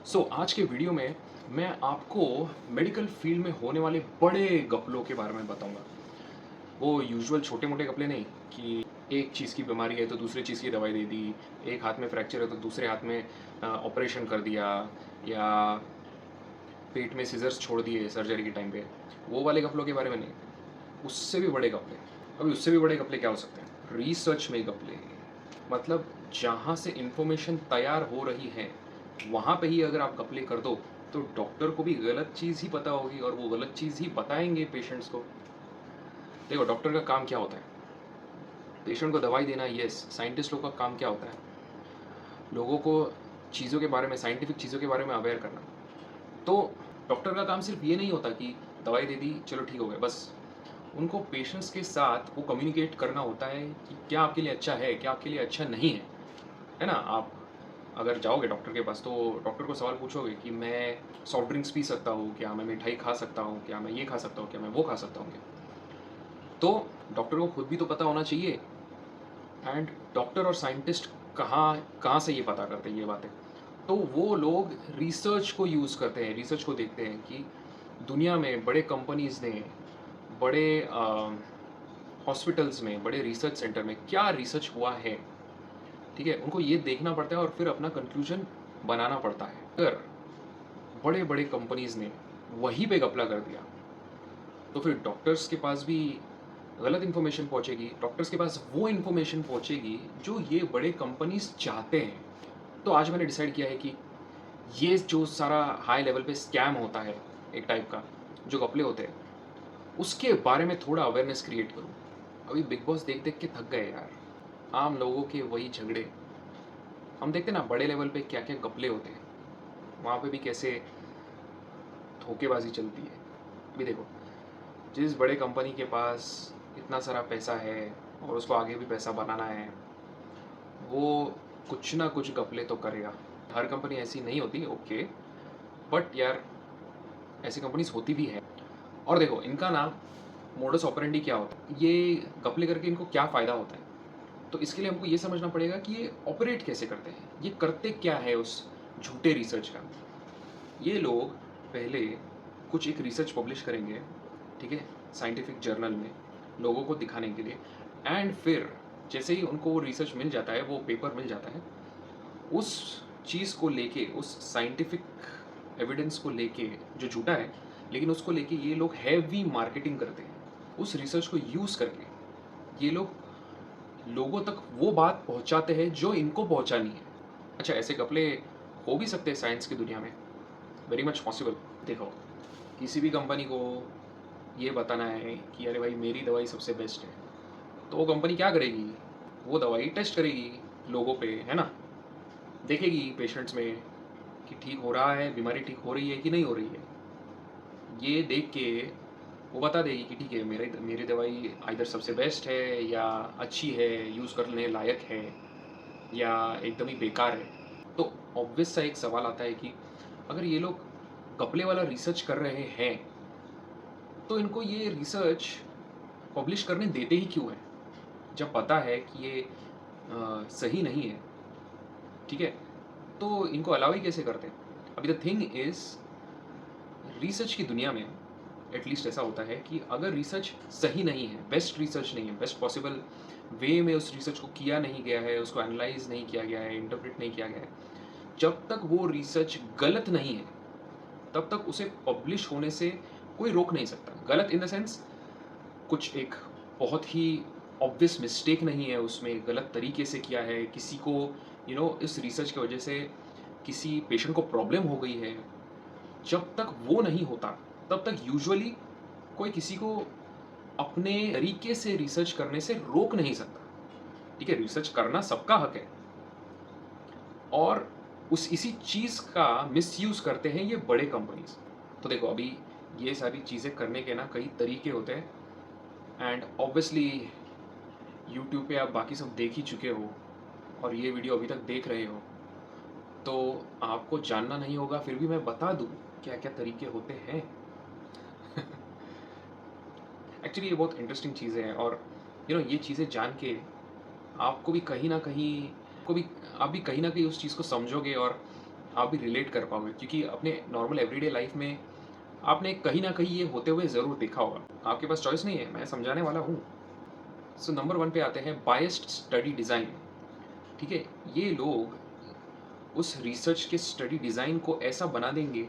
आज के वीडियो में मैं आपको मेडिकल फील्ड में होने वाले बड़े घपलों के बारे में बताऊंगा। वो यूजुअल छोटे-मोटे घपले नहीं कि एक चीज़ की बीमारी है तो दूसरी चीज़ की दवाई दे दी, एक हाथ में फ्रैक्चर है तो दूसरे हाथ में ऑपरेशन कर दिया या पेट में सिज़र्स छोड़ दिए सर्जरी के टाइम पे, वो वाले घपलों के बारे में नहीं। उससे भी बड़े घपले। अभी उससे भी बड़े घपले क्या हो सकते हैं? रिसर्च में घपले। मतलब जहाँ से इन्फॉर्मेशन तैयार हो रही है, वहाँ पे ही अगर आप घपले कर दो, तो डॉक्टर को भी गलत चीज़ ही पता होगी और वो गलत चीज़ ही बताएँगे पेशेंट्स को। देखो डॉक्टर का काम क्या होता है? पेशेंट को दवाई देना येस, साइंटिस्ट लोग का काम क्या होता है? लोगों को चीज़ों के बारे में, साइंटिफिक चीज़ों के बारे में अवेयर करना। तो डॉक्टर का काम सिर्फ ये नहीं होता कि दवाई दे दी, चलो ठीक हो गया, बस। उनको पेशेंट्स के साथ वो कम्युनिकेट करना होता है कि क्या आपके लिए अच्छा है, क्या आपके लिए अच्छा नहीं है ना? आप अगर जाओगे डॉक्टर के पास तो डॉक्टर को सवाल पूछोगे कि मैं सॉफ्ट ड्रिंक्स पी सकता हूँ, क्या मैं मिठाई खा सकता हूँ, क्या मैं ये खा सकता हूँ, क्या मैं वो खा सकता हूँ क्या? तो डॉक्टर को खुद भी तो पता होना चाहिए। एंड डॉक्टर और साइंटिस्ट कहाँ कहाँ से ये पता करते हैं ये बातें? तो वो लोग रिसर्च को यूज़ करते हैं, रिसर्च को देखते हैं कि दुनिया में बड़े कंपनीज़ ने, बड़े हॉस्पिटल्स में, बड़े रिसर्च सेंटर में क्या रिसर्च हुआ है, ठीक है? उनको ये देखना पड़ता है और फिर अपना कंक्लूजन बनाना पड़ता है। अगर बड़े-बड़े कंपनीज़ ने वहीं पे घपला कर दिया, तो फिर डॉक्टर्स के पास भी गलत इन्फॉर्मेशन पहुँचेगी, डॉक्टर्स के पास वो इन्फॉर्मेशन पहुँचेगी जो ये बड़े कंपनीज़ चाहते हैं। तो आज मैंने डिसाइड किया है कि ये जो सारा हाई लेवल पे स्कैम होता है, एक टाइप का, जो घपले होते हैं, उसके बारे में थोड़ा अवेयरनेस क्रिएट करूँ। अभी बिग बॉस देख-देख के थक गए यार। आम लोगों के वही झगड़े। हम देखते हैं ना बड़े लेवल पे क्या-क्या घपले होते हैं। वहाँ पे भी कैसे धोखेबाज़ी चलती है। अभी देखो, जिस बड़े कंपनी के पास इतना सारा पैसा है और उसको आगे भी पैसा बनाना है, वो कुछ ना कुछ घपले तो करेगा। हर कंपनी ऐसी नहीं होती, ओके, बट यार ऐसी कंपनीज़ होती भी हैं। और देखो इनका ना मोडस ऑपरेंडी क्या होता है, ये घपले करके इनको क्या फ़ायदा होता है? तो इसके लिए हमको ये समझना पड़ेगा कि ये ऑपरेट कैसे करते हैं? ये करते क्या है उस झूठे रिसर्च का? ये लोग पहले कुछ एक रिसर्च पब्लिश करेंगे, ठीक है? साइंटिफिक जर्नल में, लोगों को दिखाने के लिए। एंड फिर जैसे ही उनको वो रिसर्च मिल जाता है, वो पेपर मिल जाता है, उस चीज़ को लेके, उस साइंटिफिक एविडेंस को लेके, जो झूठा है, लेकिन उसको लेके ये लोग हैवी मार्केटिंग करते हैं। उस रिसर्च को यूज़ करके ये लोग लोगों तक वो बात पहुँचाते हैं जो इनको पहुँचानी है। अच्छा, ऐसे घपले हो भी सकते हैं साइंस की दुनिया में, वेरी मच पॉसिबल। देखो, किसी भी कंपनी को ये बताना है कि अरे भाई मेरी दवाई सबसे बेस्ट है, तो वो कंपनी क्या करेगी? वो दवाई टेस्ट करेगी लोगों पे, है ना? देखेगी पेशेंट्स में कि ठीक हो रहा है, बीमारी ठीक हो रही है कि नहीं हो रही है। ये देख के वो बता देगी कि ठीक है, मेरी मेरी दवाई आइदर सबसे बेस्ट है या अच्छी है, यूज़ करने लायक है या एकदम ही बेकार है। तो ऑब्वियस सा एक सवाल आता है कि अगर ये लोग घपले वाला रिसर्च कर रहे हैं, तो इनको ये रिसर्च पब्लिश करने देते ही क्यों हैं? जब पता है कि ये सही नहीं है, ठीक है? तो इनको अलाउ ही कैसे करते हैं? अभी द थिंग इज़, रिसर्च की दुनिया में एटलीस्ट ऐसा होता है कि अगर रिसर्च सही नहीं है, बेस्ट रिसर्च नहीं है, बेस्ट पॉसिबल वे में उस रिसर्च को किया नहीं गया है, उसको एनालाइज़ नहीं किया गया है, इंटरप्रेट नहीं किया गया है, जब तक वो रिसर्च गलत नहीं है, तब तक उसे पब्लिश होने से कोई रोक नहीं सकता। गलत इन द सेंस, कुछ एक बहुत ही ऑब्वियस मिस्टेक नहीं है उसमें, गलत तरीके से किया है, किसी को इस रिसर्च की वजह से किसी पेशेंट को प्रॉब्लम हो गई है, जब तक वो नहीं होता, तब तक यूजुअली कोई किसी को अपने तरीके से रिसर्च करने से रोक नहीं सकता। ठीक है, रिसर्च करना सबका हक है और उस इसी चीज़ का मिसयूज़ करते हैं ये बड़े कंपनीज़। तो देखो अभी ये सारी चीज़ें करने के ना कई तरीके होते हैं एंड ऑब्वियसली यूट्यूब पे आप बाकी सब देख ही चुके हो और ये वीडियो अभी तक देख रहे हो, तो आपको जानना नहीं होगा फिर भी मैं बता दूँ क्या-क्या तरीके होते हैं। एक्चुअली ये बहुत इंटरेस्टिंग चीज़ें हैं और ये चीज़ें जान के आपको भी कहीं न कहीं को भी आप भी कहीं न कहीं उस चीज़ को समझोगे और आप भी रिलेट कर पाओगे, क्योंकि अपने नॉर्मल एवरीडे लाइफ में आपने कहीं ना कहीं ये होते हुए ज़रूर देखा होगा। आपके पास चॉइस नहीं है, मैं समझाने वाला हूँ। सो नंबर 1 पे आते हैं बायस्ड स्टडी डिज़ाइन। ठीक है, ये लोग उस रिसर्च के स्टडी डिज़ाइन को ऐसा बना देंगे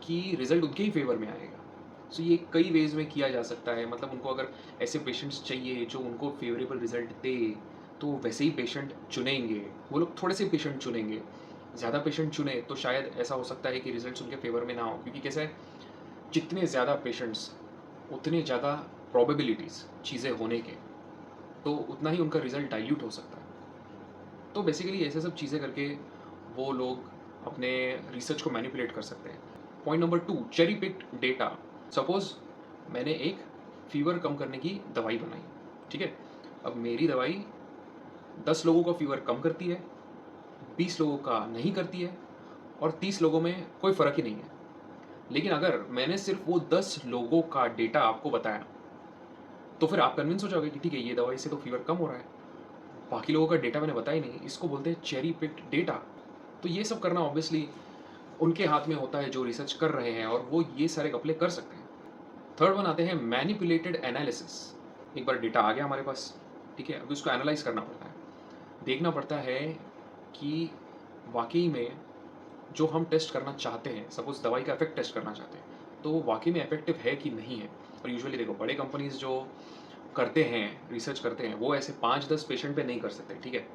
कि रिज़ल्ट उनके ही फेवर में आएगा। सो ये कई वेज़ में किया जा सकता है। मतलब उनको अगर ऐसे पेशेंट्स चाहिए जो उनको फेवरेबल रिज़ल्ट दे, तो वैसे ही पेशेंट चुनेंगे। वो लोग थोड़े से पेशेंट चुनेंगे। ज़्यादा पेशेंट चुने तो शायद ऐसा हो सकता है कि रिज़ल्ट्स उनके फेवर में ना हो, क्योंकि कैसा है, जितने ज़्यादा पेशेंट्स उतने ज़्यादा प्रोबेबिलिटीज़ चीज़ें होने के, तो उतना ही उनका रिज़ल्ट डाइल्यूट हो सकता है। तो बेसिकली ऐसे सब चीज़ें करके वो लोग अपने रिसर्च को मैनिपुलेट कर सकते हैं। Point number 2, cherry picked data. Suppose मैंने एक फ़ीवर कम करने की दवाई बनाई, ठीक है? अब मेरी दवाई 10 लोगों का फ़ीवर कम करती है, 20 लोगों का नहीं करती है और 30 लोगों में कोई फ़र्क ही नहीं है। लेकिन अगर मैंने सिर्फ़ वो 10 लोगों का डेटा आपको बताया, तो फिर आप कन्विंस हो जाओगे कि ठीक है, ये दवाई से तो फ़ीवर कम हो रहा है। बाकी लोगों का डेटा मैंने बताया ही नहीं, इसको बोलते हैं चेरी पिक्ड डेटा। तो ये सब करना ऑब्वियसली उनके हाथ में होता है जो रिसर्च कर रहे हैं, और वो ये सारे घपले कर सकते हैं। थर्ड वन आते हैं मैनिपुलेटेड एनालिसिस। एक बार डेटा आ गया हमारे पास, ठीक है, अभी उसको एनालाइज करना पड़ता है। देखना पड़ता है कि वाकई में जो हम टेस्ट करना चाहते हैं, सपोज दवाई का इफेक्ट टेस्ट करना चाहते हैं, तो वो वाकई में इफेक्टिव है कि नहीं है। और यूजुअली देखो, बड़े कंपनीज जो करते हैं, रिसर्च करते हैं, वो ऐसे 5-10 पेशेंट पे नहीं कर सकते, ठीक है?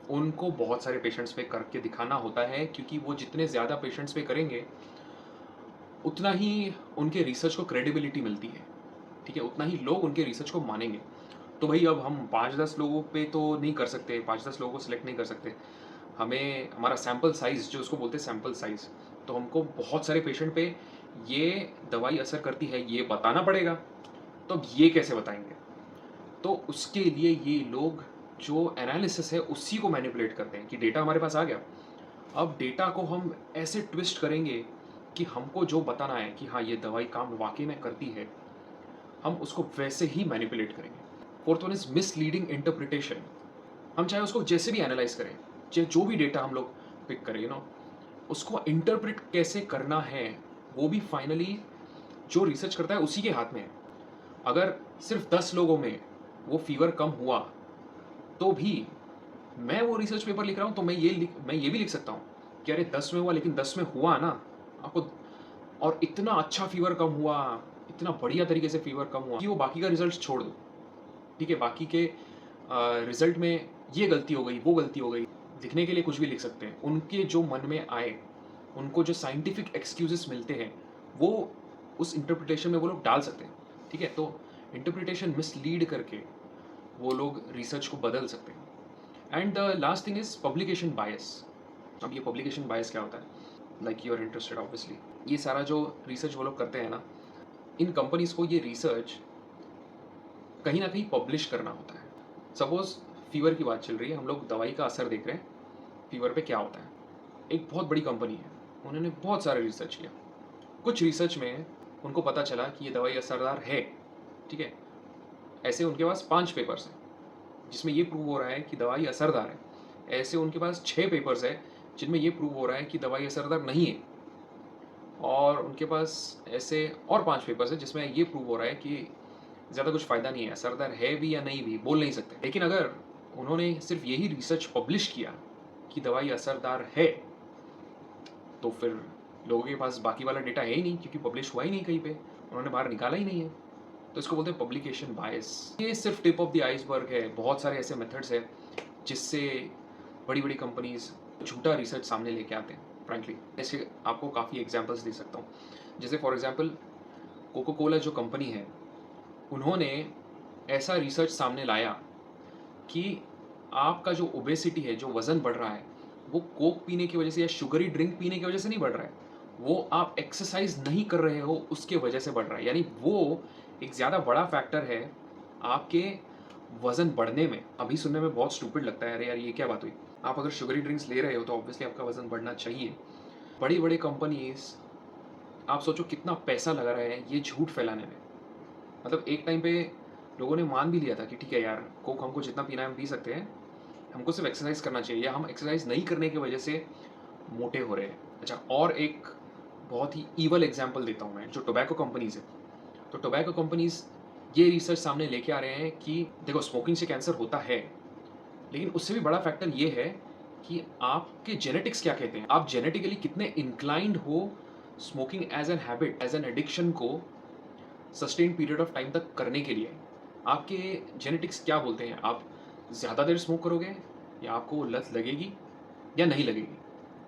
उनको बहुत सारे पेशेंट्स पे करके दिखाना होता है, क्योंकि वो जितने ज़्यादा पेशेंट्स पे करेंगे, उतना ही उनके रिसर्च को क्रेडिबिलिटी मिलती है, ठीक है? उतना ही लोग उनके रिसर्च को मानेंगे। तो भाई अब हम 5-10 लोगों पे तो नहीं कर सकते, 5-10 लोगों को सिलेक्ट नहीं कर सकते। हमें हमारा सैंपल साइज़, जो उसको बोलते हैं सैंपल साइज़, तो हमको बहुत सारे पेशेंट पे ये दवाई असर करती है, ये बताना पड़ेगा। तो अब ये कैसे बताएँगे? तो उसके लिए ये लोग जो एनालिसिस है उसी को मैनिपुलेट करते हैं कि डेटा हमारे पास आ गया, अब डेटा को हम ऐसे ट्विस्ट करेंगे कि हमको जो बताना है कि हाँ, ये दवाई काम वाक़ई में करती है, हम उसको वैसे ही मैनिपुलेट करेंगे। Fourth one is misleading interpretation. हम चाहे उसको जैसे भी एनालाइज़ करें, चाहे जो भी डेटा हम लोग पिक करें, उसको इंटरप्रेट कैसे करना है, वो भी फाइनली जो रिसर्च करता है उसी के हाथ में है। अगर सिर्फ़ 10 लोगों में वो फ़ीवर कम हुआ, तो भी मैं वो रिसर्च पेपर लिख रहा हूँ, तो मैं ये भी लिख सकता हूँ कि अरे 10 में हुआ, लेकिन 10 में हुआ ना आपको, और इतना अच्छा फ़ीवर कम हुआ, इतना बढ़िया तरीके से फ़ीवर कम हुआ कि वो बाकी का रिज़ल्ट छोड़ दो, ठीक है? बाकी के रिज़ल्ट में ये गलती हो गई, वो गलती हो गई, लिखने के लिए कुछ भी लिख सकते हैं। उनके जो मन में आए, उनको जो साइंटिफिक एक्सक्यूज़ेस मिलते हैं, वो उस इंटरप्रिटेशन में वो लोग डाल सकते हैं, ठीक है? तो इंटरप्रिटेशन मिसलीड करके वो लोग रिसर्च को बदल सकते हैं। And the last thing is publication bias. अब ये पब्लिकेशन बायस क्या होता है? Like you are interested obviously. ये सारा जो रिसर्च वो लोग करते हैं ना, इन कंपनीज़ को ये रिसर्च कहीं न कहीं पब्लिश करना होता है। सपोज़ फ़ीवर की बात चल रही है, हम लोग दवाई का असर देख रहे हैं, फ़ीवर पे क्या होता है। एक बहुत बड़ी कंपनी है, उन्होंने बहुत सारा रिसर्च किया। कुछ रिसर्च में उनको पता चला कि ये दवाई असरदार है, ठीक है? ऐसे उनके पास 5 पेपर्स हैं, जिसमें ये प्रूव हो रहा है कि दवाई असरदार है। ऐसे उनके पास 6 पेपर्स हैं, जिनमें ये प्रूव हो रहा है कि दवाई असरदार नहीं है। और उनके पास ऐसे और 5 पेपर्स हैं, जिसमें ये प्रूव हो रहा है कि ज़्यादा कुछ फ़ायदा नहीं है, असरदार है भी या नहीं भी, बोल नहीं सकते। लेकिन अगर उन्होंने सिर्फ़ यही रिसर्च पब्लिश किया कि दवाई असरदार है, तो फिर लोगों के पास बाकी वाला डेटा है ही नहीं, क्योंकि पब्लिश हुआ ही नहीं कहीं पे, उन्होंने बाहर निकाला ही नहीं है। तो इसको बोलते हैं पब्लिकेशन बायस। ये सिर्फ टिप ऑफ द आइसबर्ग है, बहुत सारे ऐसे मेथड्स हैं जिससे बड़ी-बड़ी कंपनीज़ झूठा रिसर्च सामने लेके आते हैं, फ्रैंकली। ऐसे आपको काफ़ी एग्ज़ाम्पल्स दे सकता हूँ। जैसे फॉर एग्ज़ाम्पल कोको कोला जो कंपनी है, उन्होंने ऐसा रिसर्च सामने लाया कि आपका जो ओबेसिटी है, जो वज़न बढ़ रहा है, वो कोक पीने की वजह से या शुगरी ड्रिंक पीने की वजह से नहीं बढ़ रहा है। वो आप एक्सरसाइज़ नहीं कर रहे हो, उसके वजह से बढ़ रहा है। यानी वो एक ज़्यादा बड़ा फैक्टर है आपके वज़न बढ़ने में। अभी सुनने में बहुत स्टूपिड लगता है, अरे यार ये क्या बात हुई? आप अगर शुगरी ड्रिंक्स ले रहे हो तो ऑब्वियसली आपका वज़न बढ़ना चाहिए। बड़ी-बड़ी कंपनीज़, आप सोचो कितना पैसा लगा रहे हैं ये झूठ फैलाने में। मतलब एक टाइम पे लोगों ने मान भी लिया था कि ठीक है यार, कोक हमको जितना पीना है हम पी सकते हैं, हमको सिर्फ एक्सरसाइज करना चाहिए, या हम एक्सरसाइज नहीं करने की वजह से मोटे हो रहे हैं। अच्छा, और एक बहुत ही ईवल एग्जांपल देता हूँ मैं, जो टोबैको कंपनीज़ है। तो टोबैको कंपनीज़ ये रिसर्च सामने लेके आ रहे हैं कि देखो, स्मोकिंग से कैंसर होता है, लेकिन उससे भी बड़ा फैक्टर ये है कि आपके जेनेटिक्स क्या कहते हैं। आप जेनेटिकली कितने इंक्लाइंड हो smoking as an habit, as an addiction को सस्टेन्ड पीरियड ऑफ टाइम तक करने के लिए। आपके जेनेटिक्स क्या बोलते हैं? आप ज़्यादा देर स्मोक करोगे, या आपको लत लगेगी या नहीं लगेगी?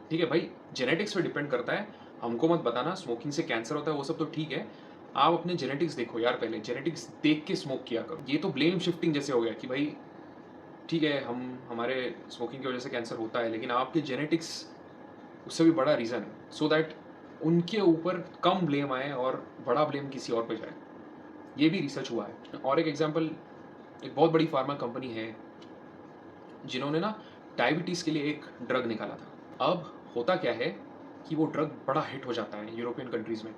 ठीक है भाई, जेनेटिक्स पे डिपेंड करता है। हमको मत बताना स्मोकिंग से कैंसर होता है, वो सब तो ठीक है। आप अपने जेनेटिक्स देखो यार, पहले जेनेटिक्स देख के स्मोक किया करो। ये तो ब्लेम शिफ्टिंग जैसे हो गया कि भाई ठीक है, हमारे स्मोकिंग की वजह से कैंसर होता है, लेकिन आपके जेनेटिक्स उससे भी बड़ा रीज़न है, सो दैट उनके ऊपर कम ब्लेम आए और बड़ा ब्लेम किसी और पे जाए। ये भी रिसर्च हुआ है। और एक एग्जांपल, एक बहुत बड़ी फार्मा कंपनी है जिन्होंने ना डायबिटीज़ के लिए एक ड्रग निकाला था। अब होता क्या है कि वो ड्रग बड़ा हिट हो जाता है यूरोपियन कंट्रीज़ में,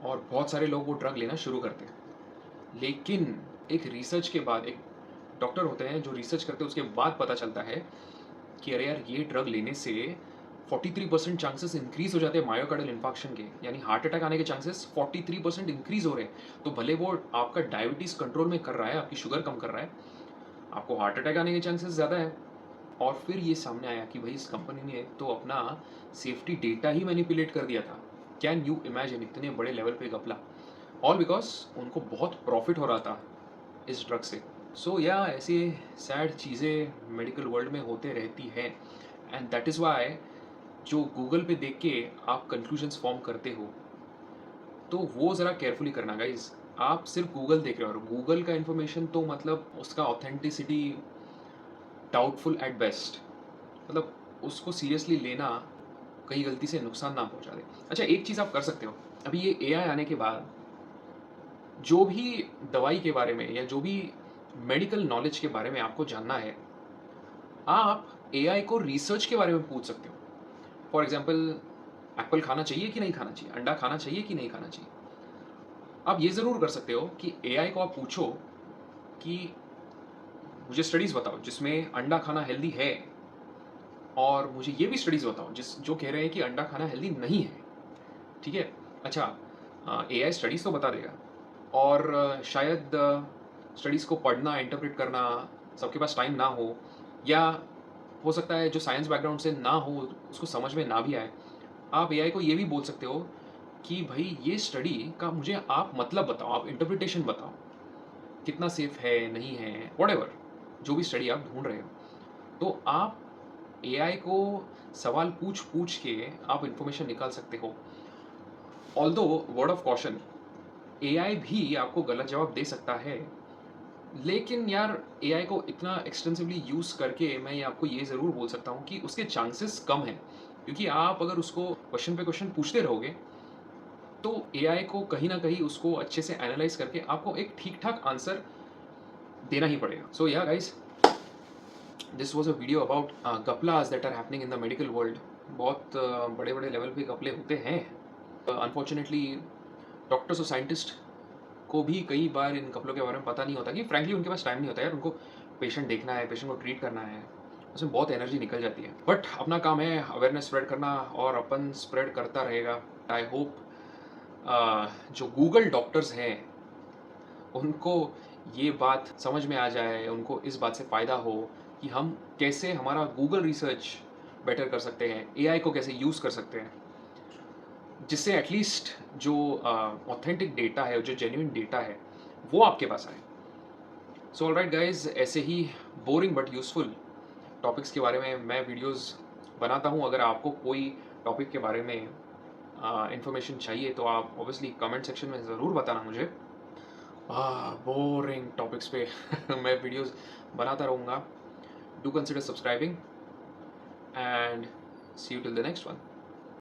और बहुत सारे लोग वो ड्रग लेना शुरू करते हैं। लेकिन एक रिसर्च के बाद, एक डॉक्टर होते हैं जो रिसर्च करते हैं, उसके बाद पता चलता है कि अरे यार, ये ड्रग लेने से 43% चांसेस इंक्रीज हो जाते हैं मायोकार्डियल इन्फार्क्शन के, यानी हार्ट अटैक आने के चांसेस 43% इंक्रीज हो रहे हैं। तो भले वो आपका डायबिटीज़ कंट्रोल में कर रहा है, आपकी शुगर कम कर रहा है, आपको हार्ट अटैक आने के चांसेस ज़्यादा है। और फिर ये सामने आया कि भाई इस कंपनी ने तो अपना सेफ्टी डेटा ही मैनिपुलेट कर दिया था। कैन यू इमेजिन, इतने बड़े लेवल पे घपला, ऑल बिकॉज उनको बहुत प्रॉफिट हो रहा था इस ड्रग से। सो या ऐसे सैड चीज़ें मेडिकल वर्ल्ड में होते रहती हैं, एंड दैट इज़ वाई जो गूगल पे देख के आप कंक्लूजन्स फॉर्म करते हो, तो वो ज़रा केयरफुली करना गाइज। आप सिर्फ गूगल देख रहे हो, और गूगल का इन्फॉर्मेशन तो मतलब उसका ऑथेंटिसिटी डाउटफुल एट बेस्ट। मतलब उसको सीरियसली लेना कहीं गलती से नुकसान ना पहुंचा दे। अच्छा, एक चीज़ आप कर सकते हो, अभी ये एआई आने के बाद जो भी दवाई के बारे में या जो भी मेडिकल नॉलेज के बारे में आपको जानना है, आप एआई को रिसर्च के बारे में पूछ सकते हो। फॉर एग्जाम्पल, एप्पल खाना चाहिए कि नहीं खाना चाहिए, अंडा खाना चाहिए कि नहीं खाना चाहिए। आप ये ज़रूर कर सकते हो कि एआई को आप पूछो कि मुझे स्टडीज़ बताओ जिसमें अंडा खाना हेल्दी है, और मुझे ये भी स्टडीज़ बताओ जो कह रहे हैं कि अंडा खाना हेल्दी नहीं है। ठीक है? अच्छा, एआई स्टडीज़ तो बता देगा, और शायद स्टडीज़ को पढ़ना, इंटरप्रेट करना सबके पास टाइम ना हो, या हो सकता है जो साइंस बैकग्राउंड से ना हो उसको समझ में ना भी आए। आप एआई को ये भी बोल सकते हो कि भाई ये स्टडी का मुझे आप मतलब बताओ, आप इंटरप्रिटेशन बताओ, कितना सेफ है, नहीं है, व्हाटएवर, जो भी स्टडी आप ढूँढ रहे हो। तो आप एआई को सवाल पूछ-पूछ के आप इन्फॉर्मेशन निकाल सकते हो। Although word of caution, AI भी आपको गलत जवाब दे सकता है, लेकिन यार एआई को इतना एक्सटेंसिवली यूज़ करके मैं ये आपको ये ज़रूर बोल सकता हूँ कि उसके चांसेस कम हैं। क्योंकि आप अगर उसको क्वेश्चन पे क्वेश्चन पूछते रहोगे, तो एआई को कहीं न कहीं उसको अच्छे से एनालाइज़ करके आपको एक ठीक-ठाक आंसर देना ही पड़ेगा। So yeah guys, this was a video about घपलास that are happening in the medical world. बहुत बड़े-बड़े लेवल पे घपले होते हैं। अनफॉर्चुनेटली डॉक्टर्स और साइंटिस्ट को भी कई बार इन घपलों के बारे में पता नहीं होता, कि फ्रैंकली उनके पास टाइम नहीं होता यार। उनको पेशेंट देखना है, पेशेंट को ट्रीट करना है, उसमें बहुत एनर्जी निकल जाती है। बट अपना काम है अवेयरनेस स्प्रेड करना, और अपन स्प्रेड करता रहेगा। आई होप जो गूगल डॉक्टर्स हैं उनको ये बात समझ में आ जाए, उनको इस बात से फ़ायदा हो कि हम कैसे हमारा गूगल रिसर्च बेटर कर सकते हैं, एआई को कैसे यूज़ कर सकते हैं, जिससे एटलीस्ट जो ऑथेंटिक डेटा है, जो जेन्युइन डेटा है, वो आपके पास आए। सो ऑलराइट गाइज, ऐसे ही बोरिंग बट यूज़फुल टॉपिक्स के बारे में मैं वीडियोस बनाता हूँ। अगर आपको कोई टॉपिक के बारे में इन्फॉर्मेशन चाहिए तो आप ऑब्वियसली कमेंट सेक्शन में ज़रूर बताना मुझे। बोरिंग टॉपिक्स पे मैं वीडियोस बनाता रहूँगा। Do consider subscribing, and see you till the next one.